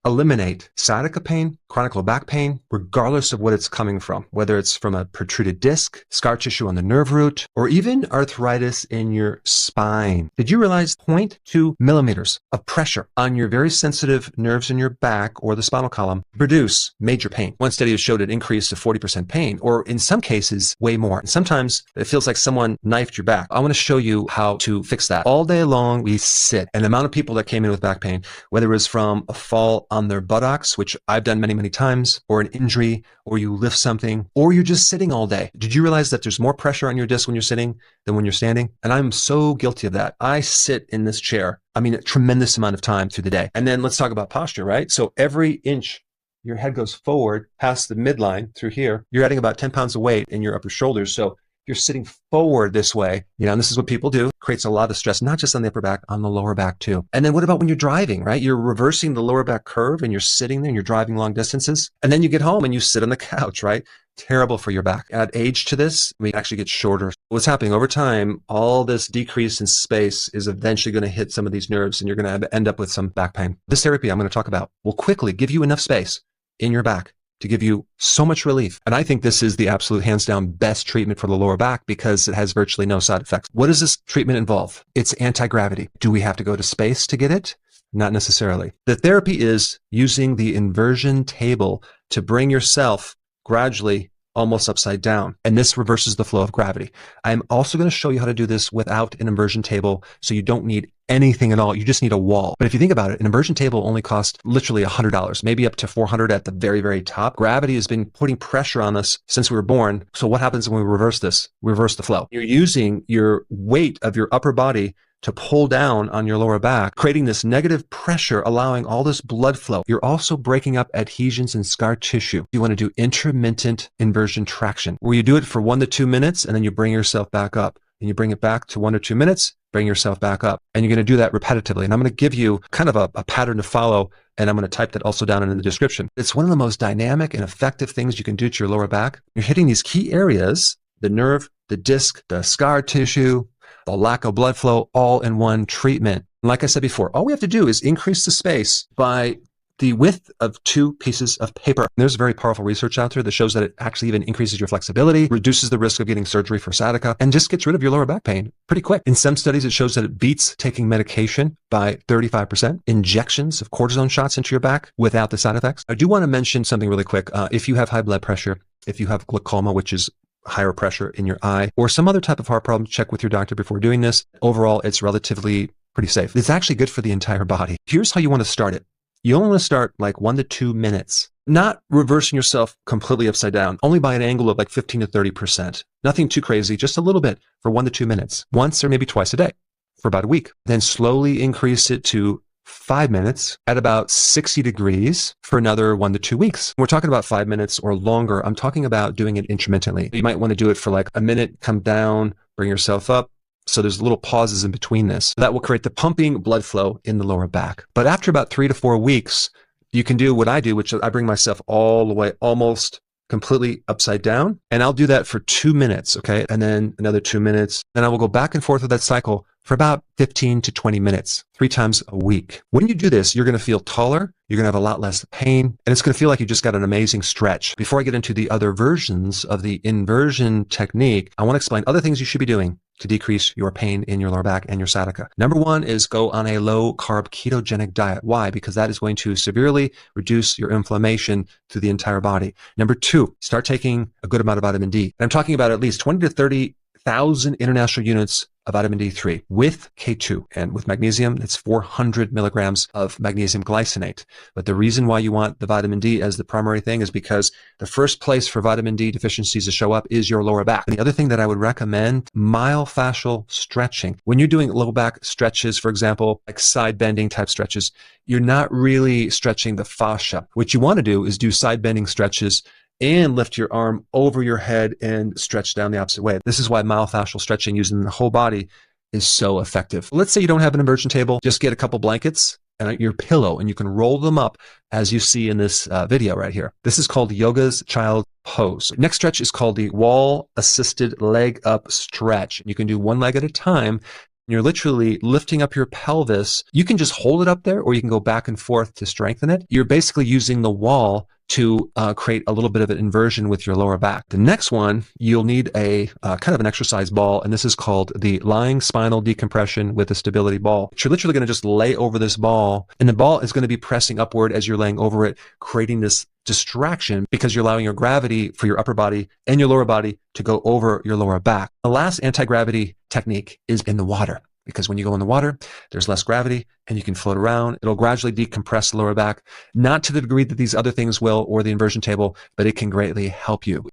eliminate sciatica pain, chronic low back pain, regardless of what it's coming from, whether it's from a protruded disc, scar tissue on the nerve root, or even arthritis in your spine. Did you realize 0.2 millimeters of pressure on your very sensitive nerves in your back or the spinal column produce major pain? One study has showed an increase of 40% pain, or in some cases, way more. And sometimes it feels like someone knifed your back. I want to show you how to fix that. All day long, we sit. And the amount of people that came in with back pain, whether it was from a fall on their buttocks, which I've done many, many times, or an injury, or you lift something, or you're just sitting all day. Did you realize that there's more pressure on your disc when you're sitting than when you're standing? And I'm so guilty of that. I sit in this chair, a tremendous amount of time through the day. And then let's talk about posture, right? So every inch your head goes forward past the midline through here, you're adding about 10 pounds of weight in your upper shoulders. So you're sitting forward this way, and this is what people do. It creates a lot of stress, not just on the upper back, on the lower back too. And then what about when you're driving, right? You're reversing the lower back curve and you're sitting there and you're driving long distances. And then you get home and you sit on the couch, right? Terrible for your back. Add age to this, we actually get shorter. What's happening over time, all this decrease in space is eventually going to hit some of these nerves and you're going to end up with some back pain. This therapy I'm going to talk about will quickly give you enough space in your back to give you so much relief. And I think this is the absolute hands down best treatment for the lower back because it has virtually no side effects. What does this treatment involve? It's anti-gravity. Do we have to go to space to get it? Not necessarily. The therapy is using the inversion table to bring yourself gradually almost upside down. And this reverses the flow of gravity. I'm also going to show you how to do this without an inversion table. So you don't need anything at all. You just need a wall. But if you think about it, an inversion table only costs literally $100, maybe up to $400 at the very, very top. Gravity has been putting pressure on us since we were born. So what happens when we reverse this? We reverse the flow. You're using your weight of your upper body to pull down on your lower back, creating this negative pressure, allowing all this blood flow. You're also breaking up adhesions and scar tissue. You want to do intermittent inversion traction, where you do it for 1 to 2 minutes, and then you bring yourself back up. And you bring it back to 1 or 2 minutes, bring yourself back up. And you're going to do that repetitively. And I'm going to give you kind of a pattern to follow, and I'm going to type that also down in the description. It's one of the most dynamic and effective things you can do to your lower back. You're hitting these key areas, the nerve, the disc, the scar tissue, the lack of blood flow, all in one treatment. And like I said before, all we have to do is increase the space by the width of 2 pieces of paper. There's very powerful research out there that shows that it actually even increases your flexibility, reduces the risk of getting surgery for sciatica, and just gets rid of your lower back pain pretty quick. In some studies, it shows that it beats taking medication by 35%, injections of cortisone shots into your back without the side effects. I do want to mention something really quick. If you have high blood pressure, if you have glaucoma, which is higher pressure in your eye, or some other type of heart problem, check with your doctor before doing this. Overall, it's relatively pretty safe. It's actually good for the entire body. Here's how you want to start it. You only want to start like 1 to 2 minutes, not reversing yourself completely upside down, only by an angle of like 15 to 30%. Nothing too crazy, just a little bit for 1 to 2 minutes, once or maybe twice a day for about a week. Then slowly increase it to 5 minutes at about 60 degrees for another 1 to 2 weeks. We're talking about 5 minutes or longer. I'm talking about doing it intermittently. You might want to do it for like a minute, come down, bring yourself up. So there's little pauses in between this. That will create the pumping blood flow in the lower back. But after about 3 to 4 weeks, you can do what I do, which I bring myself all the way almost completely upside down. And I'll do that for 2 minutes, okay? And then another 2 minutes. Then I will go back and forth with that cycle for about 15 to 20 minutes, 3 times a week. When you do this, you're going to feel taller. You're going to have a lot less pain, and it's going to feel like you just got an amazing stretch. Before I get into the other versions of the inversion technique, I want to explain other things you should be doing to decrease your pain in your lower back and your sciatica. Number 1 is go on a low carb ketogenic diet. Why? Because that is going to severely reduce your inflammation through the entire body. Number 2, start taking a good amount of vitamin D. And I'm talking about at least 20 to 30,000 international units of vitamin D3 with K2, and with magnesium, it's 400 milligrams of magnesium glycinate. But the reason why you want the vitamin D as the primary thing is because the first place for vitamin D deficiencies to show up is your lower back. And the other thing that I would recommend, myofascial stretching. When you're doing low back stretches, for example, like side bending type stretches, you're not really stretching the fascia. What you want to do is do side bending stretches and lift your arm over your head and stretch down the opposite way. This is why myofascial stretching using the whole body is so effective. Let's say you don't have an inversion table, just get a couple blankets and your pillow, and you can roll them up as you see in this video right here. This is called yoga's child pose. Next stretch is called the wall assisted leg up stretch. You can do one leg at a time. You're literally lifting up your pelvis. You can just hold it up there, or you can go back and forth to strengthen it. You're basically using the wall to create a little bit of an inversion with your lower back. The next one, you'll need a kind of an exercise ball, and this is called the lying spinal decompression with a stability ball. You're literally going to just lay over this ball, and the ball is going to be pressing upward as you're laying over it, creating this distraction because you're allowing your gravity for your upper body and your lower body to go over your lower back. The last anti-gravity technique is in the water, because when you go in the water, there's less gravity and you can float around. It'll gradually decompress the lower back, not to the degree that these other things will or the inversion table, but it can greatly help you.